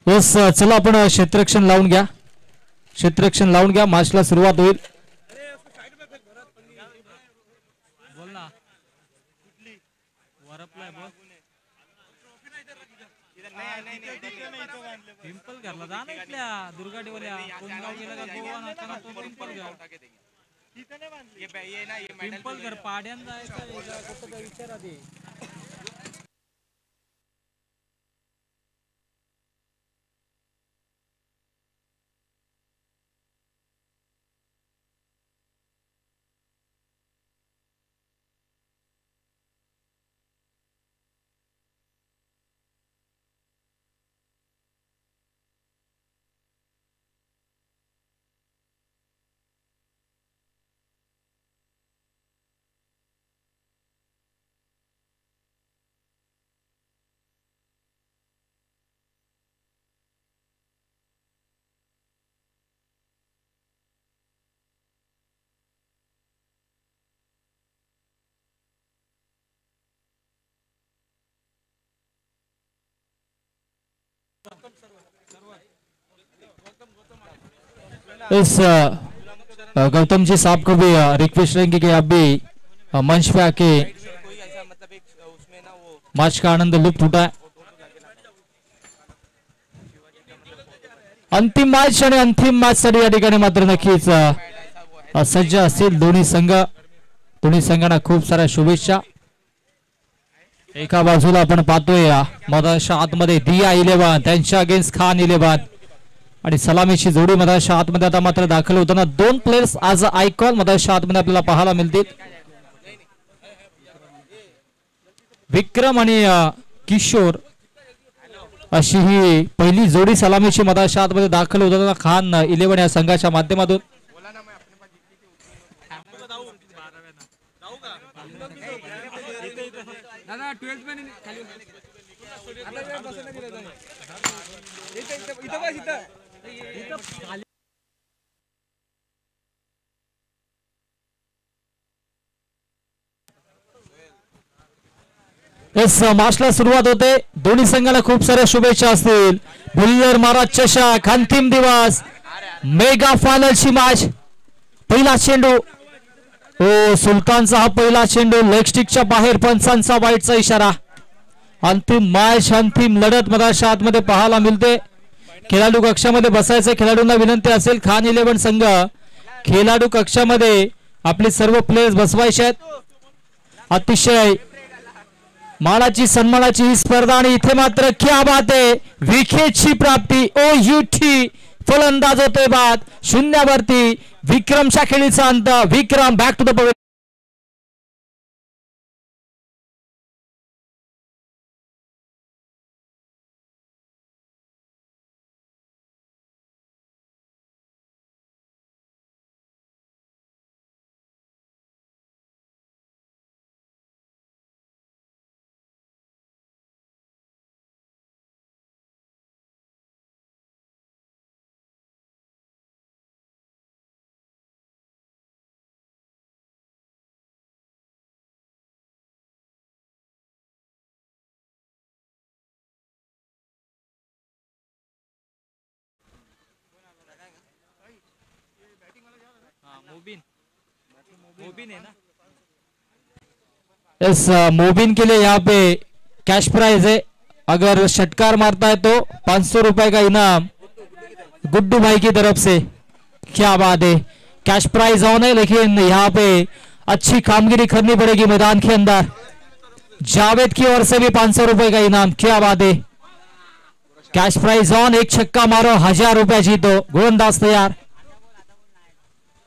बस चला आपण क्षेत्ररक्षण लावून घ्या. क्षेत्ररक्षण लावून घ्या. मॅचला सुरुवात होईल. पिंपल घरला जा ना इथल्या दुर्गाडीवाल्या कोणगाव गेला का गोवा नाचताना तो पिंपल घर पिंपल घर पाड्यान जायचं विचार आधी. इस गौतम जी साहब को भी रिक्वेस्ट रहेंगे कि आप भी मंच पे आके मैच का आनंद लुत्फ उठाए. अंतिम मॅच आणि अंतिम मॅच साठी या ठिकाणी मात्र नक्कीच सज्ज असतील दोन्ही संघ. दोन्ही संघांना खूप साऱ्या शुभेच्छा. एका बाजूला आपण पाहतोय मदारशा आतमध्ये दिया 11 त्यांच्या अगेन्स्ट खान 11 आणि सलामीची जोडी मदारशा आतमध्ये आता मात्र दाखल होताना दोन प्लेयर्स आज आयकॉन मदारशा आतमध्ये आपल्याला पाहायला मिळतील. विक्रम आणि किशोर अशी ही पहिली जोडी सलामीची मदारशा आतमध्ये दाखल होताना खान 11 या संघाच्या माध्यमातून. इस मॅचला सुरुवात होते. दोन्ही संघाला खूप साऱ्या शुभेच्छा असतील. बुल्लर महाराज चषक अंतिम दिवस मेगा फायनलची मॅच. पहिला चेंडू ओ सुलतानचा हा पहिला चेंडू लेग स्टिकच्या बाहेर पंचांचा वाईटचा इशारा. अंतिम मॅच अंतिम लढत मदारशा आतमध्ये पाहायला मिळते. खेळाडू कक्षामध्ये बसायचे खेळाडूंना विनंती असेल. खान 11 संघ खेळाडू कक्षामध्ये आपले सर्व प्लेयर्स बसवायचे आहेत. अतिशय मानाची सन्मानाची ही स्पर्धा आणि इथे मात्र क्या बात आहे विकेटची प्राप्ती. ओ युटी फलंदाज होतोय बाद शून्यावरती. विक्रमच्या खेळीचा अंत. Vikram back to the pavilion. इस मोबिन के लिए यहाँ पे कैश प्राइज है. अगर षटकार मारता है तो 500 रुपए का इनाम गुड्डू भाई की तरफ से. क्या बात है. कैश प्राइज ऑन है लेकिन यहाँ पे अच्छी कामगिरी करनी पड़ेगी मैदान के अंदर. जावेद की ओर से भी 500 रुपए का इनाम. क्या बात है. Cash prize on. एक छक्का मारो 1000 रुपये जीतो. गोलंदाज तयार.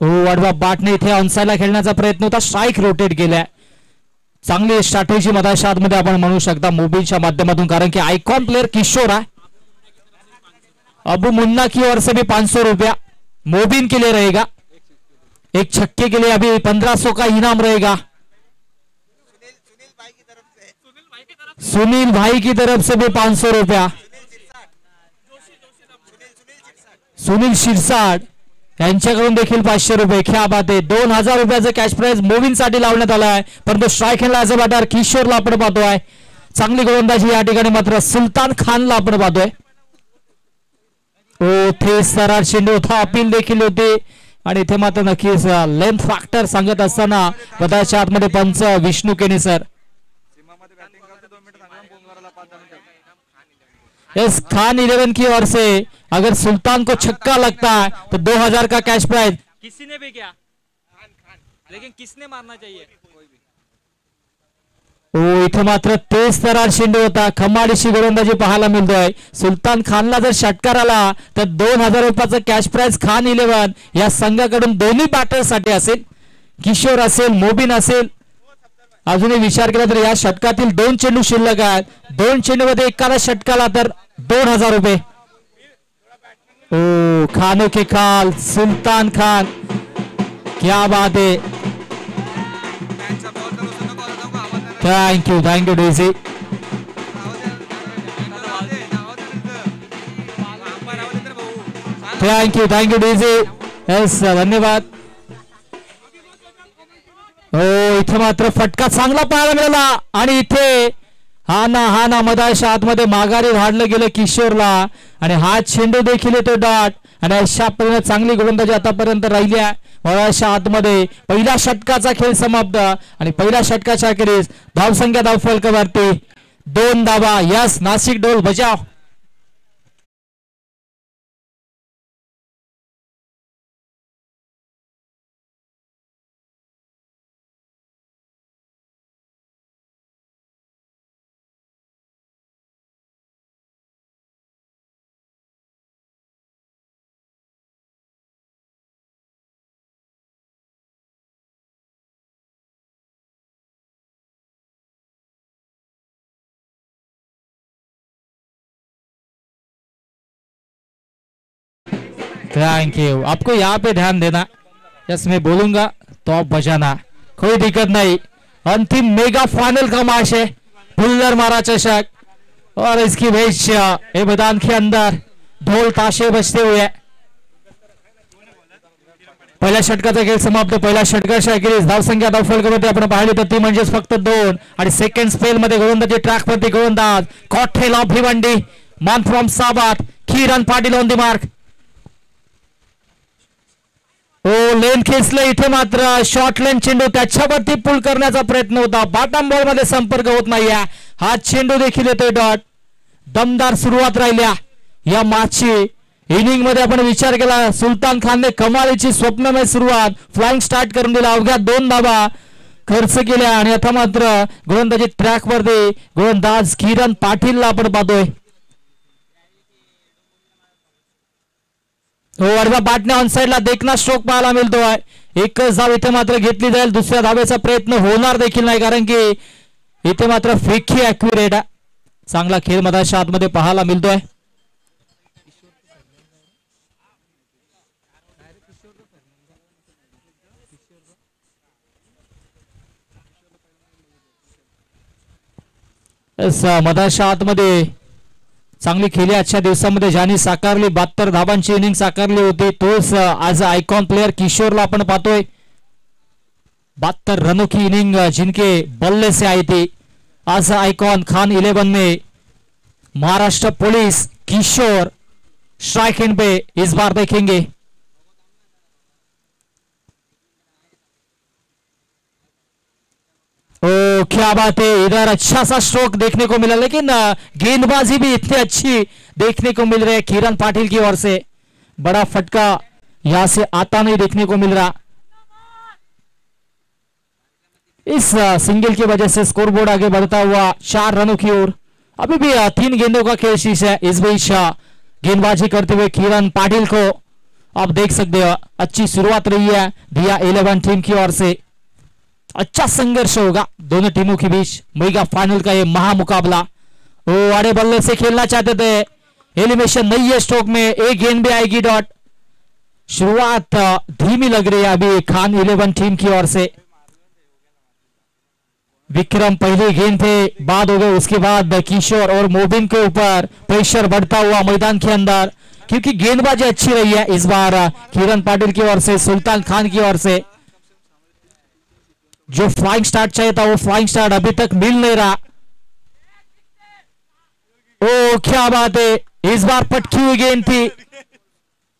वडवा बाटने इथे ऑनसाइडला खेळण्याचा प्रयत्न होता. स्ट्राइक रोटेट केलाय. चांगली स्ट्रॅटेजी मदारशा आतमध्ये आपण म्हणू शकता मोबिनच्या माध्यमातून कारण की आयकॉन प्लेयर किशोर है. अबू मुन्ना की ओर से भी 500 रुपया मोबिन के लिए रहेगा. एक छक्के के लिए अभी 1500 का इनाम रहेगा. सुनील भाई की तरफ से भी 500 रुपया. सुनील शिरसाट यांच्याकडून देखील 500 रुपये. क्या बात आहे. 2000 रुपयाचं कॅश प्राइज मोविन साठी लावण्यात आला आहे परंतु स्ट्राइक हँडला ॲज अ बॅटर किशोरला आपण पाहतोय. चांगली गोलंदाजी या ठिकाणी मात्र सुलतान खानला आपण पाहतोय. थे सरार चेंडू होता, अपील देखील होते आणि इथे मात्र नक्कीच लेंथ फॅक्टर सांगत असताना पदाच्या आतमध्ये पंच विष्णू केनी सर. यस, खान 11 की ओर से अगर सुल्तान को छक्का लगता है तो 2000 का कैश प्राइज. किसी ने भी क्या, लेकिन किसने मारना चाहिए. इथे मात्र तेज तरार चेंडू होता, खमाडीशी गोलंदाजी पाहायला मिळतोय. सुलतान खानला जर षटकार आला तर 2000 रुपयाचं कॅश प्राइज खान 11 या संघाकडून दोन्ही बॅटर्ससाठी असेल. किशोर असेल, मोबिन असेल. अजूनही विचार केला तर या षटकातील 2 चेंडू शिल्लक आहेत. 2 चेंडूमध्ये एकाला षटकाला तर 2000 रुपये. खानों के खाल सुल्तान खान, क्या बात है. Thank you DC. Thank you DC. Yes, धन्यवाद. इथे मात्र फटका चांगला पाहायला मिळाला आणि इथे हा ना मधाच्या आतमध्ये माघारी धाडलं गेलं किशोरला आणि हा चेंडू देखील येतो डॉट. आणि अशा प्रकारे चांगली गोलंदाजी आतापर्यंत राहिली आहे. मधाच्या आतमध्ये पहिल्या षटकाचा खेळ समाप्त आणि पहिल्या षटकाच्या अखेरीस धावसंख्या धावफलकावरती 2 धावा. यस, नाशिक ढोल बजाव. Thank you. आपको यहाँ पे ध्यान देना. यस, मैं बोलूंगा तो आप बजाना, कोई दिक्कत नहीं. अंतिम मेगा फाइनल का मैच है, बुल्लर मारा चषक और इसकी बेच मैदान के अंदर ढोल ताशे बजते हुए. पहिल्या षटकाचा खेळ समाप्त. पहिल्या षटकाच्या अखेरीस धावसंख्या धावफलकावरती आपण पाहिली तर ती म्हणजेच फक्त 2 आणि सेकंड स्पेल मध्ये गोलंदाजी ट्रॅकवरती गोलंदाज कॉठेल ऑफ भिवंडी, मान फ्रॉम साबात, Kiran Patil on the mark. लेन खेचलं. इथे मात्र शॉर्ट लेन चेंडू त्याच्यावरती पुल करण्याचा प्रयत्न होता, बॉटम बॉल मध्ये संपर्क होत नाही. हा चेंडू देखील येतोय डॉट. दमदार सुरुवात राहिल्या या मॅचची. इनिंग मध्ये आपण विचार केला सुलतान खानने कमालीची स्वप्नमय सुरुवात फ्लाइंग स्टार्ट करून दिला. अवघ्या 2 धावा खर्च केल्या आणि आता मात्र गोलंदाजी ट्रॅकवरती गोलंदाज किरण पाटीलला आपण पाहतोय. अर्धा बाटण्या ऑन साइडला देखना स्ट्रोक पाहायला मिळतोय. एकच धाव इथे मात्र घेतली जाईल. दुसऱ्या धावेचा प्रयत्न होणार देखील नाही कारण की इथे मात्र फेकी ॲक्युरेट. चांगला खेळ मधाच्या आतमध्ये पाहायला मिळतोय. मधाच्या आतमध्ये चांगली खेळी आजच्या दिवसामध्ये ज्यांनी साकारली 72 धावांची इनिंग साकारली होती तोच आज आयकॉन प्लेयर किशोरला आपण पाहतोय. 72 रनों की इनिंग जिनके बल्ले से आई थी. आज आइकॉन खान 11 में Maharashtra police Kishore strike end पे इस बार देखेंगे. क्या बात है. इधर अच्छा सा स्ट्रोक देखने को मिला लेकिन गेंदबाजी भी इतनी अच्छी देखने को मिल रही है किरण पाटिल की ओर से. बड़ा फटका यहां से आता नहीं देखने को मिल रहा. इस सिंगल की वजह से स्कोरबोर्ड आगे बढ़ता हुआ 4 रनों की ओर. अभी भी 3 गेंदों का खेल शेष है. इस बीच गेंदबाजी करते हुए किरण पाटिल को आप देख सकते हो अच्छी शुरुआत रही है दिया 11 टीम की ओर से. अच्छा संघर्ष होगा दोनों टीमों के बीच. मेगा फाइनल का ये महामुकाबला. आड़े बल्ले से खेलना चाहते थे. एलिमिनेशन नहीं है स्ट्रोक में. एक गेंद भी आएगी डॉट. शुरुआत धीमी लग रही है अभी खान 11 टीम की ओर से. विक्रम पहले गेंद थे बाद हो गए. उसके बाद किशोर और मोबिन के ऊपर प्रेशर बढ़ता हुआ मैदान के अंदर क्योंकि गेंदबाजी अच्छी रही है इस बार किरण पाटिल की ओर से सुल्तान खान की ओर से. जो फ्लाइंग स्टार्ट चाहिए था वो फ्लाइंग स्टार्ट अभी तक मिल नहीं रहा. क्या बात है. इस बार पटकी हुई गेंद थी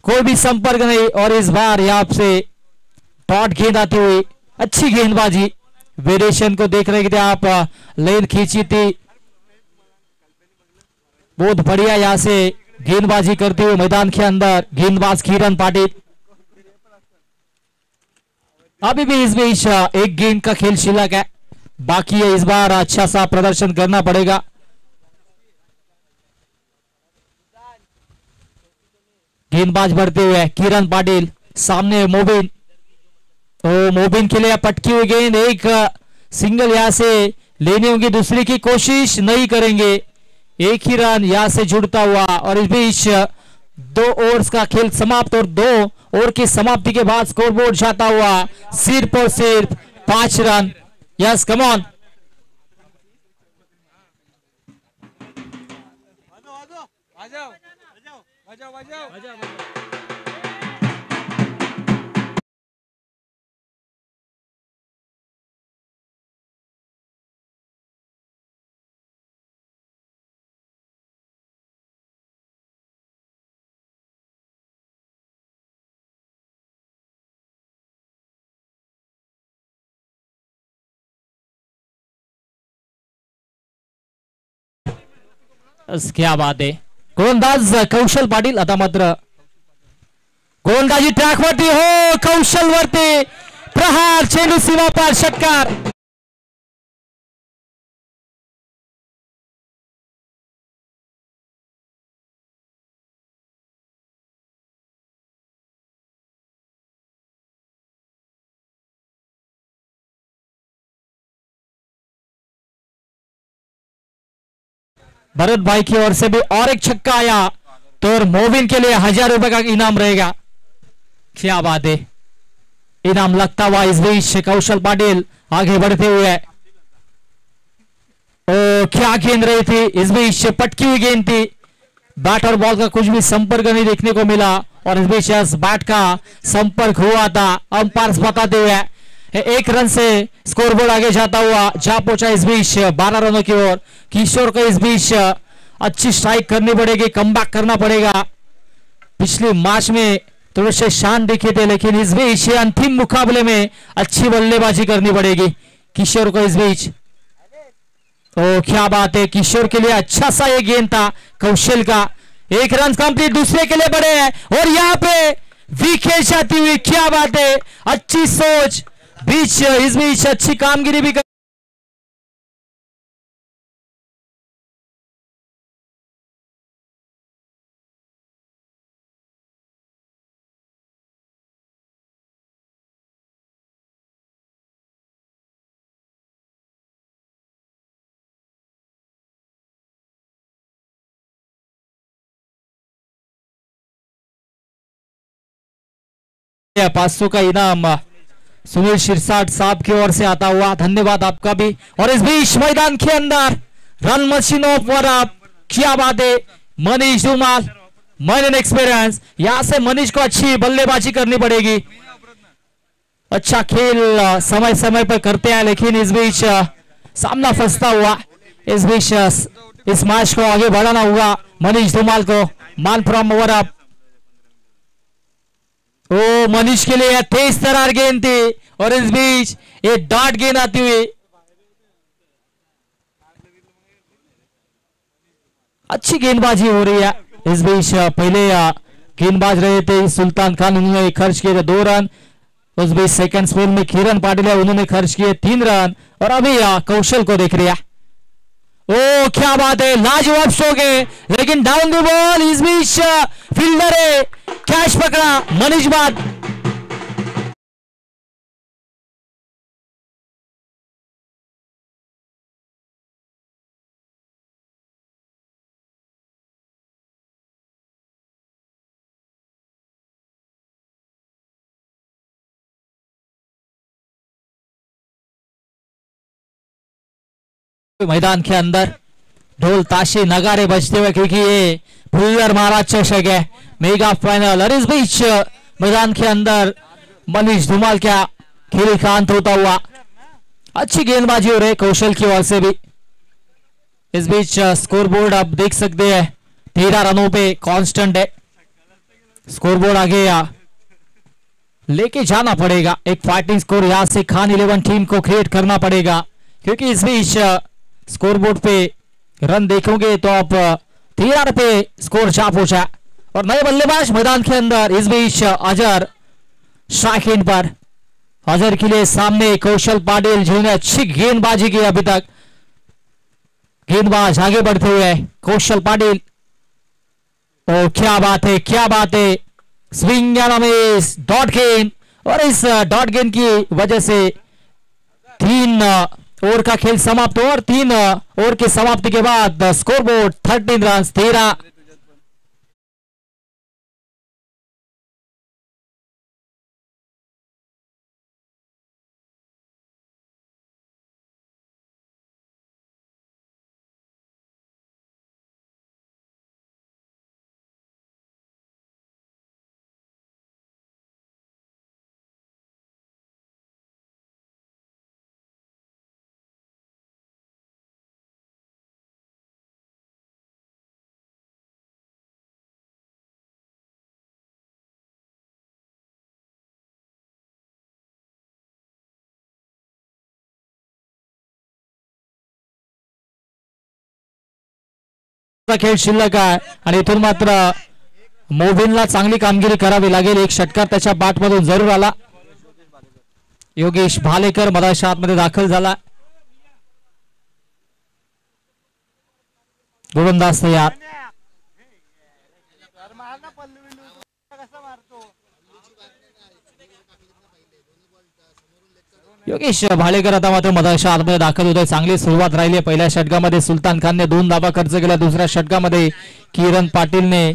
कोई भी संपर्क नहीं, और इस बार यहाँ से डॉट गेंद आती हुई, अच्छी गेंदबाजी, वेरिएशन को देख रहे थे आप, लेन खींची थी, बहुत बढ़िया यहाँ से गेंदबाजी करते हुए मैदान के अंदर गेंदबाज किरण पाटिल। अभी भी इस बीच एक गेंद का खेल शिलक है, बाकी है, इस बार अच्छा सा प्रदर्शन करना पड़ेगा। गेंदबाज बढ़ते हुए किरण पाटिल, सामने मोबिन, तो मोबिन के लिए पटकी हुई गेंद, एक सिंगल यहां से लेने होगी, दूसरी की कोशिश नहीं करेंगे, एक ही रन यहां से जुड़ता हुआ, और इस बीच 2 ओवर्स का खेल समाप्त, और 2 ओवर की समाप्ति के बाद स्कोरबोर्ड जाता हुआ सिर्फ और सिर्फ 5 रन। Yes, come on. क्या बात आहे, गोलंदाज कौशल पाटील, आता मात्र गोलंदाजी ट्रॅक वरती, हो कौशल वरती प्रहार, चेंडू सीमा पार, षटकार। भरत भाई की ओर से भी और एक छक्का आया, तो मोबिन के लिए 1000 रुपए का इनाम रहेगा। क्या बात है, इनाम लगता हुआ इस बीच कौशल पाटिल आगे बढ़ते हुए, ओ क्या गेंद रही थी, इस बीच पटकी हुई गेंद थी, बैट और बॉल का कुछ भी संपर्क नहीं देखने को मिला, और इस बीच बैट का संपर्क हुआ था, अंपायर बताते हुए 1 रन से स्कोरबोर्ड आगे जाता हुआ जा पहुंचा इस बीच 12 रनों की ओर। किशोर को इस बीच अच्छी स्ट्राइक करनी पड़ेगी, कमबैक करना पड़ेगा, पिछले मैच में थोड़े से शान दिखे थे, लेकिन इस बीच अंतिम मुकाबले में अच्छी बल्लेबाजी करनी पड़ेगी किशोर को इस बीच। तो क्या बात है, किशोर के लिए अच्छा सा ये गेंद था कौशल का, 1 रन कंप्लीट, दूसरे के लिए बड़े हैं, और यहाँ पे विकेट जाती हुई, क्या बात है, अच्छी सोच, बीच इस बीच अच्छी कामगिरी भी कर 500 का इनाम सुनील शिरसाट साहब की ओर से आता हुआ, धन्यवाद आपका भी। और इस बीच मैदान के अंदर रन मशीन ऑफ वरअप, क्या बात है, Manish Dhumal, man in experience, यहां से मनीष को अच्छी बल्लेबाजी करनी पड़ेगी, अच्छा खेल समय समय पर करते हैं, लेकिन इस बीच सामना फंसता हुआ, इस बीच इस मैच को आगे बढ़ाना होगा मनीष धूमाल को, मान फ्रॉम वरअप, ओ मनीष के लिए तेज तरार गेंद थी, और इस बीच ये डॉट गेंद आती हुई, अच्छी गेंदबाजी हो रही है इस बीच। पहले गेंदबाज रहे थे सुल्तान खान, उन्होंने खर्च किए थे 2 रन, उस बीच सेकंड स्पेल में किरण पाटिल है, उन्होंने खर्च किए 3 रन, और अभी कौशल को देख रहा, ओ क्या बात है, लाजवाब शॉट है, लेकिन डाउन द बॉल, इस बीच फील्डर है, कैच पकड़ा मनीष बाद, मैदान के अंदर ढोल ताशे नगारे बजते हुए, क्योंकि ये भुल्लर महाराज चषक है, मेगा फाइनल, और इस बीच मैदान के अंदर मनीष धूमाल का खेल का अंत होता हुआ, अच्छी गेंदबाजी हो रही है कौशल की ओर से भी। इस बीच स्कोरबोर्ड आप देख सकते हैं 13 रनों पे कांस्टेंट है, स्कोरबोर्ड आगे लेके जाना पड़ेगा। एक फाइटिंग स्कोर यहां से खान 11 टीम को क्रिएट करना पड़ेगा, क्योंकि इस बीच स्कोरबोर्ड पे रन देखोगे तो आप 13 पे स्कोर छाप हो जाए। और नए बल्लेबाज मैदान के अंदर, इस बीच अजहर स्ट्राइक एंड पर। अजहर के लिए सामने कौशल पाटिल जिन्होंने अच्छी गेंदबाजी की अभी तक। गेंदबाज आगे बढ़ते हुए कौशल पाटिल। ओ क्या बात है, क्या बात है, स्विंग मिस, डॉट गेंद। और इस डॉट गेंद की वजह से 3 ओवर का खेल समाप्त हो और 3 ओवर की समाप्ति के बाद स्कोरबोर्ड 13 रन 13। खेळ शिल्लक आहे आणि इथून मात्र मोबिनला चांगली कामगिरी करावी लागेल। एक षटकार त्याच्या बॅट मधून जरूर आला। योगेश भालेकर मधाच्या आतमध्ये दाखल झाला। गोलंदाज तयार। योगेश भालेकर आता मात्र मधाच्या आतमध्ये दाखल होतोय। चांगली सुरुवात राहिली आहे। पहिल्या षटकामध्ये सुलतान खानने 2 धावा खर्च केल्या, दुसऱ्या षटकामध्ये किरण पाटीलने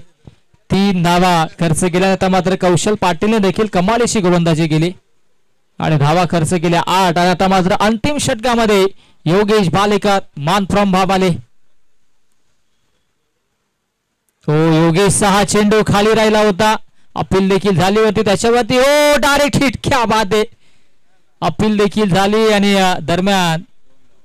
3 धावा खर्च केल्या। आता मात्र कौशल पाटीलने देखील कमालीची गोलंदाजी केली आणि धावा खर्च केल्या 8। आणि आता मात्र अंतिम षटकामध्ये योगेश भालेकर मान फ्रॉम भाबाले। तो योगेशचा हा चेंडू खाली राहिला होता, अपील देखील झाली होती त्याच्यावरती। ओ डायरेक्ट हिट, क्या बात आहे, अपील देखील झाली आणि दरम्यान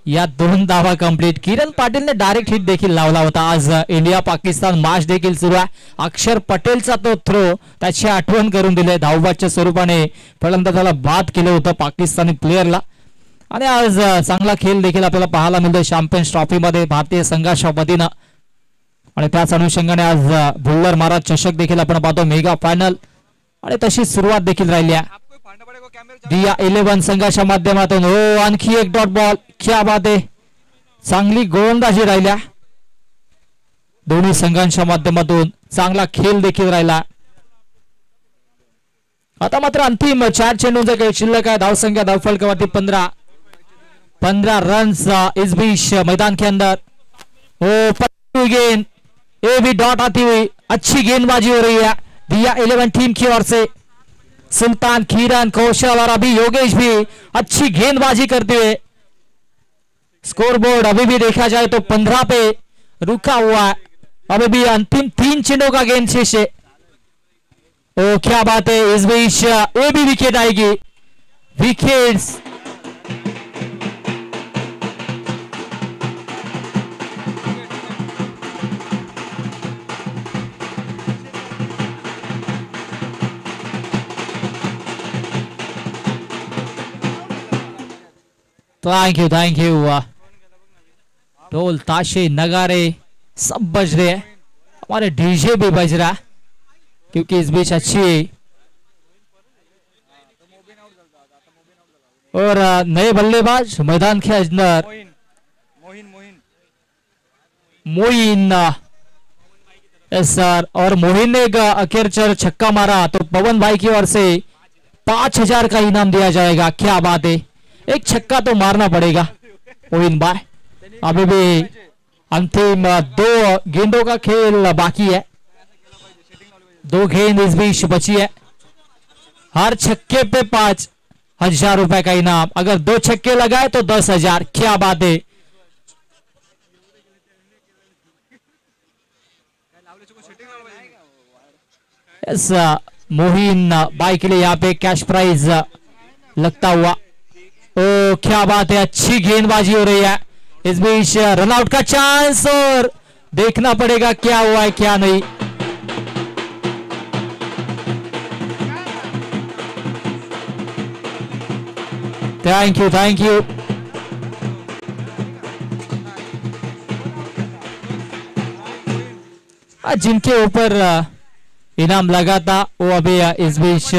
या 2 धावा कंप्लीट। किरण पाटीलने डायरेक्ट हिट देखील लावला होता। आज इंडिया पाकिस्तान मॅच देखील सुरू आहे। अक्षर पटेलचा तो थ्रो त्याची आठवण करून दिले। धावबादच्या स्वरूपाने फलंदाजाला बाद केलं होतं पाकिस्तानी प्लेयरला। आणि आज चांगला खेळ देखील आपल्याला पाहायला मिळतोय चॅम्पियन्स ट्रॉफी मध्ये भारतीय संघाच्या वतीनं। आणि त्याच अनुषंगाने आज भुल्लर महाराज चषक देखील आपण पाहतो, मेगा फायनल आणि तशी सुरुवात देखील राहिली आहे दिया 11 संघाच्या माध्यमातून। हो आणखी एक डॉट बॉल, क्या बात आहे, चांगली गोलंदाजी राहिल्या दोन्ही संघांच्या माध्यमातून। चांगला खेळ देखील राहिला। आता मात्र अंतिम 4 चेंडूंचा खेळ शिल्लक आहे। धावसंख्या धावफलकावरती 15 रन्स इस बीच मैदान के अंदर। ओ गेंद, ये भी डॉट आती हुई, अच्छी गेंदबाजी हो रही है दिया 11 टीम की ओर से। सुल्तान, किरण, कौशल और अभी योगेश भी अच्छी गेंदबाजी करते हुए। स्कोरबोर्ड अभी भी देखा जाए तो 15 पे रुका हुआ है। अभी भी अंतिम 3 चेंडों का गेंद शेष है। ओ क्या बात है, इस बीच ये भी विकेट आएगी। Wickets thank you. ढोल ताशे नगारे सब बज रहे हैं, हमारे डीजे भी बज रहा है, क्योंकि इस बीच अच्छी और नए बल्लेबाज मैदान के अंदर मोइन सर। और मोइन ने एक अखेरचर छक्का मारा तो पवन भाई की ओर से 5000 का इनाम दिया जाएगा। क्या बात है, एक छक्का तो मारना पड़ेगा मोइन भाई। अभी भी अंतिम 2 गेंदों का खेल बाकी है, 2 गेंद इस बीच बची है। हर छक्के पे 5000 रुपए का इनाम, अगर 2 छक्के लगाए तो 10,000। क्या बात है, यस मोहिन भाई के लिए यहाँ पे कैश प्राइज लगता हुआ। ओ क्या बात है, अच्छी गेंदबाजी हो रही है। इस बीच रनआउट का चांस और देखना पड़ेगा क्या हुआ है क्या नहीं। Thank you thank you. जिनके ऊपर इनाम लगा था वो अभी इस बीच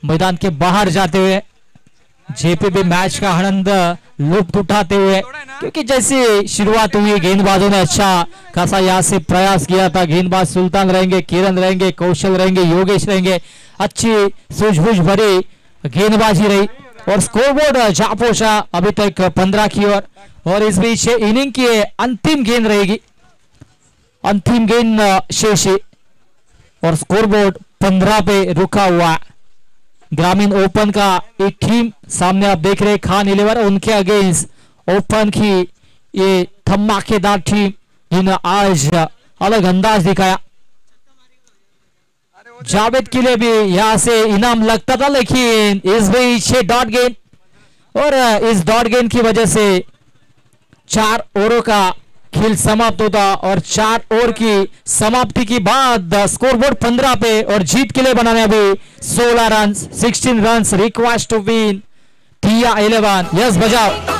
मैदान के बाहर जाते हुए जेपीबी मैच का आनंद लुप्त उठाते हुए, क्योंकि जैसे शुरुआत हुई गेंदबाजों ने अच्छा खासा यहाँ से प्रयास किया था। गेंदबाज सुल्तान रहेंगे, किरण रहेंगे, कौशल रहेंगे, योगेश रहेंगे, अच्छी सूझबूझ भरी गेंदबाजी रही और स्कोरबोर्ड जा पहुंचा अभी तक 15 की ओर। और इस बीच इनिंग की अंतिम गेंद रहेगी, अंतिम गेंद शेष है और स्कोरबोर्ड 15 पे रुका हुआ। ग्रामीण ओपन का एक टीम सामने आप देख रहे हैं, खान 11, उनके अगेंस्ट ओपन की ये धमाकेदार टीम जिन्होंने आज अलग अंदाज दिखाया। जावेद के लिए भी यहां से इनाम लगता था, लेकिन इस बीच डॉट गेंद और इस डॉट गेंद की वजह से 4 ओवरों का खेल समाप्त होता और 4 ओवर की समाप्ति के बाद स्कोरबोर्ड 15 पे और जीत के लिए बनाने अभी 16 run, 16 run required to win टिया 11। यस बजाओ।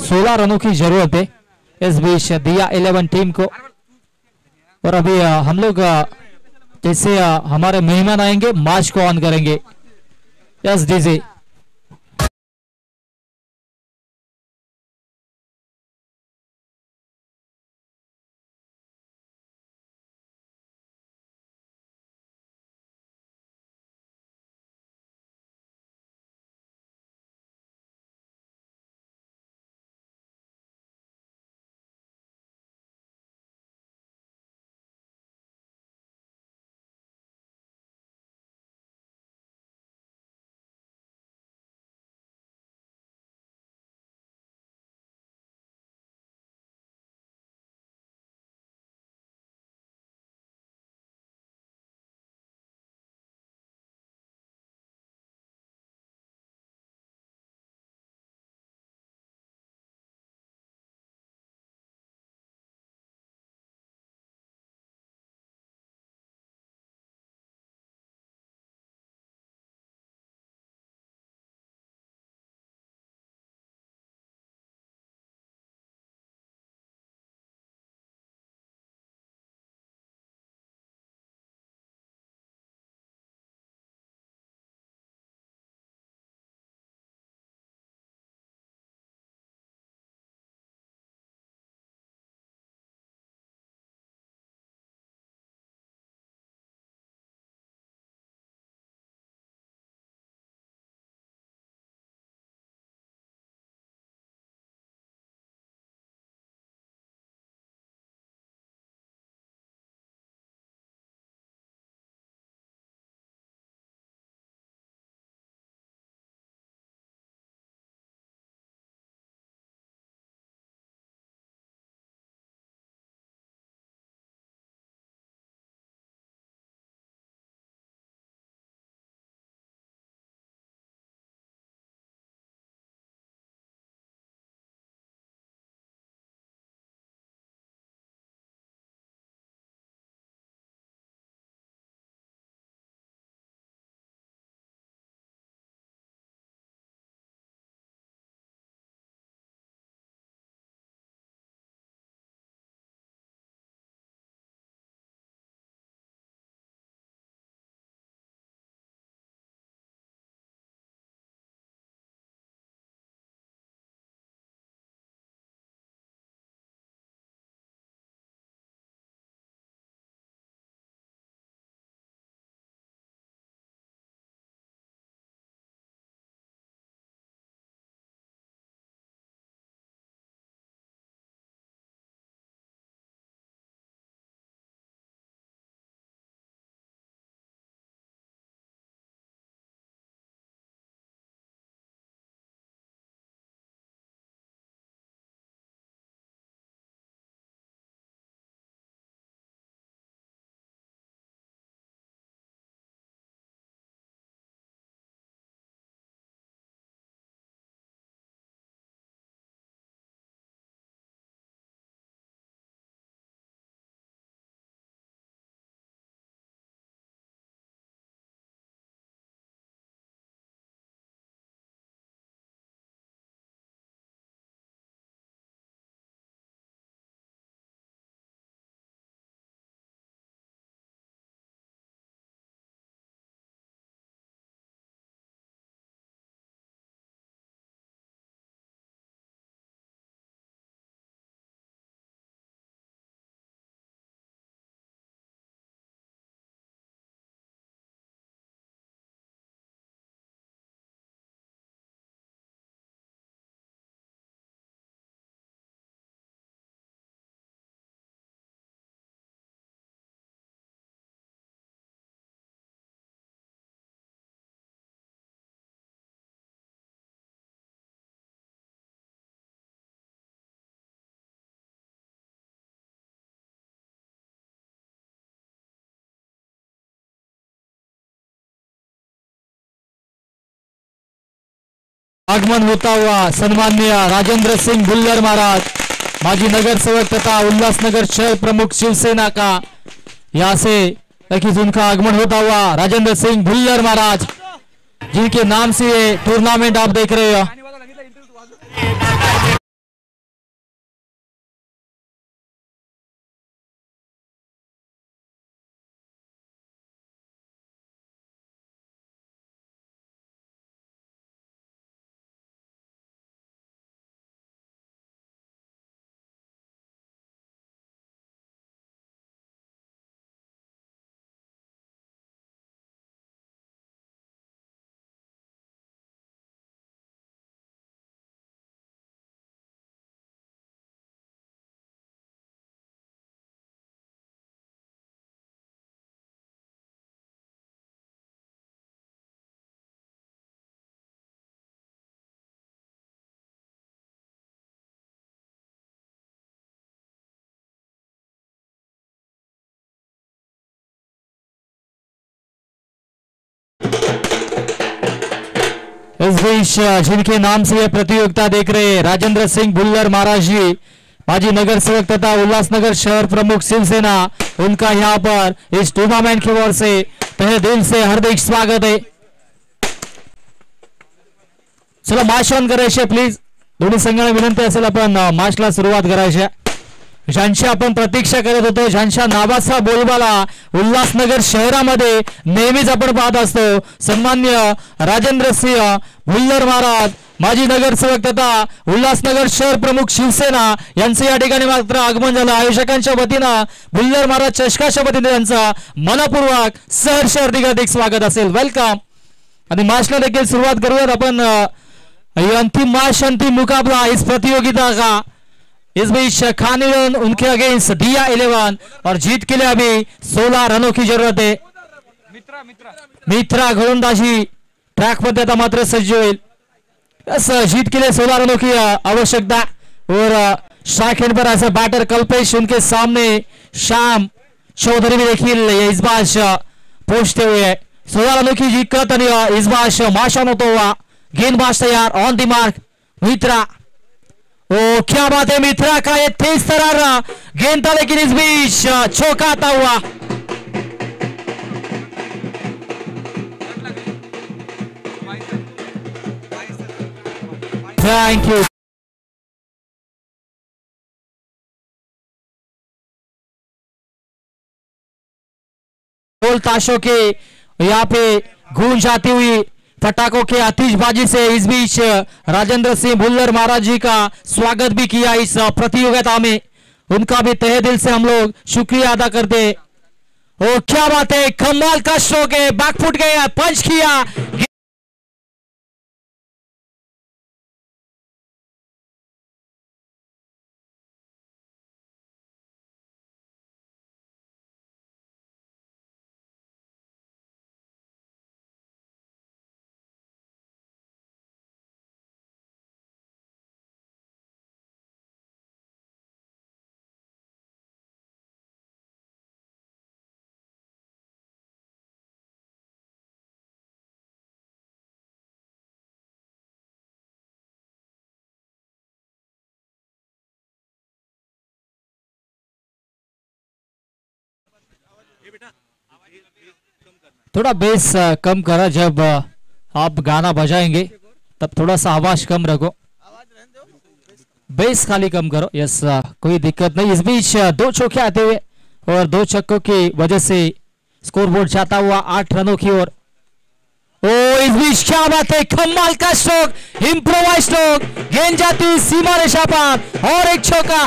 16 रनों की जरूरत है इस बीच दिया 11 टीम को। और अभी हम लोग जैसे हमारे मेहमान आएंगे मैच को ऑन करेंगे। Yes DJ. आगमन होता हुआ सन्माननीय राजेंद्र सिंह भुल्लर महाराज, माजी नगरसेवक तथा उल्लासनगर शहर प्रमुख शिवसेना का, यहाँ से देखिए उनका आगमन होता हुआ राजेंद्र सिंह भुल्लर महाराज, जिनके नाम से ये टूर्नामेंट आप देख रहे हो। इस बीच जिनके नाम से यह प्रतियोगिता देख रहे हैं राजेंद्र सिंह भुल्लर महाराज जी, माजी नगर सेवक तथा उल्लासनगर शहर प्रमुख शिवसेना, उनका यहाँ पर इस टूर्नामेंट की ओर से तहे दिल से हार्दिक स्वागत है. चला मॅच ऑन करायचे प्लीज. दोन्ही संघाला विनंती असेल आपण मॅचला सुरुवात करायची. ज्यांची आपण प्रतीक्षा करत होतो, ज्यांच्या नावाचा बोलबाला उल्हासनगर शहरामध्ये नेहमीच आपण पाहत असतो, सन्मान्य राजेंद्र सिंह भुल्लर महाराज, माजी नगरसेवक तथा उल्हासनगर शहर प्रमुख शिवसेना यांचे या ठिकाणी मात्र आगमन झालं. आयोजकांच्या वतीनं भुल्लर महाराज चषकाच्या वतीने त्यांचा मनपूर्वक सहर्ष हार्दिक स्वागत असेल. वेलकम. आणि मॅचला देखील सुरुवात करूयात आपण. अंतिम मैच, अंतिम मुकाबला इस प्रतियोगिता का. इस बीच खानी रन उनके अगेंस्ट दिया 11 और जीत के लिए अभी 16 रनों की जरूरत है. मित्रा गोलंदाजी ट्रैक पर देता मात्र सज्ज होईल. जीत के लिए 16 रनों की आवश्यकता. और स्ट्राइक एंड पर ऐसा बैटर कल्पेश, उनके सामने श्याम चौधरी भी देखील इस बार पहुंचते हुए 16 रनों की दिक्कत. आणि इस बार माशान होता हुआ गेंदबाज तैयार, ऑन द मार्क मित्रा. ओ क्या बात है, मित्रा का ये तेज तरार गेंद था, लेकिन इस बीच चौका आता हुआ. Thank you. ढोल ताशों के यहाँ पे गूंज आती हुई, पटाखों के आतिशबाजी से इस बीच राजेंद्र सिंह भुल्लर महाराज जी का स्वागत भी किया इस प्रतियोगिता में. उनका भी तहे दिल से हम लोग शुक्रिया अदा करते. ओ क्या बात है, कमाल का स्ट्रोक है, बैकफुट गया, पंच किया. थोड़ा बेस कम करा. जब आप गाना बजाएंगे तब थोड़ा सा आवाज कम रखो, बेस खाली कम करो. यस, कोई दिक्कत नहीं. इस बीच 2 चौके आते हुए और 2 छक्कों की वजह से स्कोरबोर्ड जाता हुआ 8 रनों की ओर. ओ इस बीच क्या बात है, कमाल का स्ट्रोक, इंप्रोवाइज स्ट्रोक, गेंद जाती सीमा रेखा पर और एक चौका.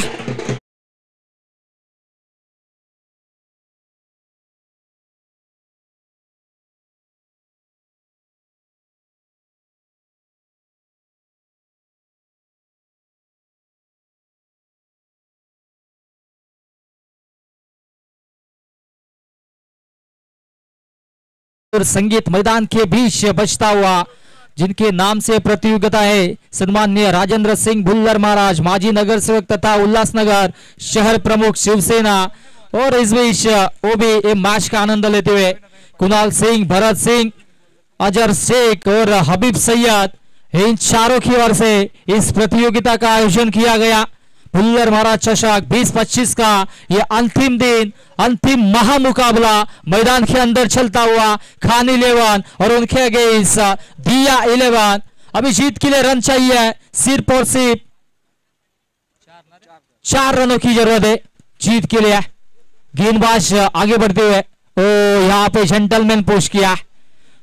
संगीत मैदान के बीच बजता हुआ, जिनके नाम से प्रतियोगिता है, सन्माननीय राजेंद्र सिंह भुल्लर महाराज, माजी नगर सेवक तथा उल्लासनगर शहर प्रमुख शिवसेना. और इस बीच वो भी मैच का आनंद लेते हुए कुणाल सिंह, भरत सिंह, अजहर शेख और हबीब सैयद, इन चारों की ओर से इस प्रतियोगिता का आयोजन किया गया. भुल्लर महाराज चषक 2025 का ये अंतिम दिन, अंतिम महामुकाबला मैदान के अंदर चलता हुआ. खान 11 और उनके अगेंस्ट दिया 11. अभी जीत के लिए रन चाहिए, सिर्फ और सिर्फ 4 रनों की जरूरत है जीत के लिए. गेंदबाज आगे बढ़ते हुए, ओ यहाँ पे जेंटलमैन पुश किया.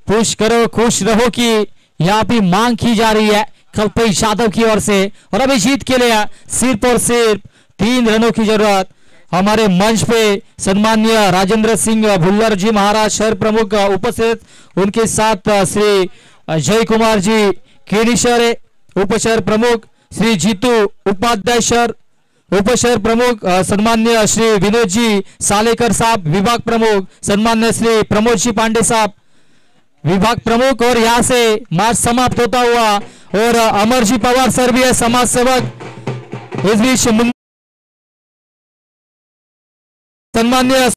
पुश करो, खुश रहो कि यहाँ पे मांग की जा रही है कल्पेश यादव की ओर से. और अभी जीत के लिए सिर्फ और सिर्फ 3 रनों की जरूरत. हमारे मंच पे सन्माननीय राजेंद्र सिंह भुल्लर जी महाराज शहर प्रमुख उपस्थित, उनके साथ श्री जय कुमार जी केनीशर उपशहर प्रमुख, श्री जीतू उपाध्याय शहर उपशहर प्रमुख, सन्माननीय श्री विनोद जी सालेकर साहब विभाग प्रमुख, सन्माननीय श्री प्रमोद जी पांडे साहब विभाग प्रमुख. और यहाँ से मैच समाप्त होता हुआ और अमर जी पवार सर भी है समाज सेवक. इस बीच सन्माननीय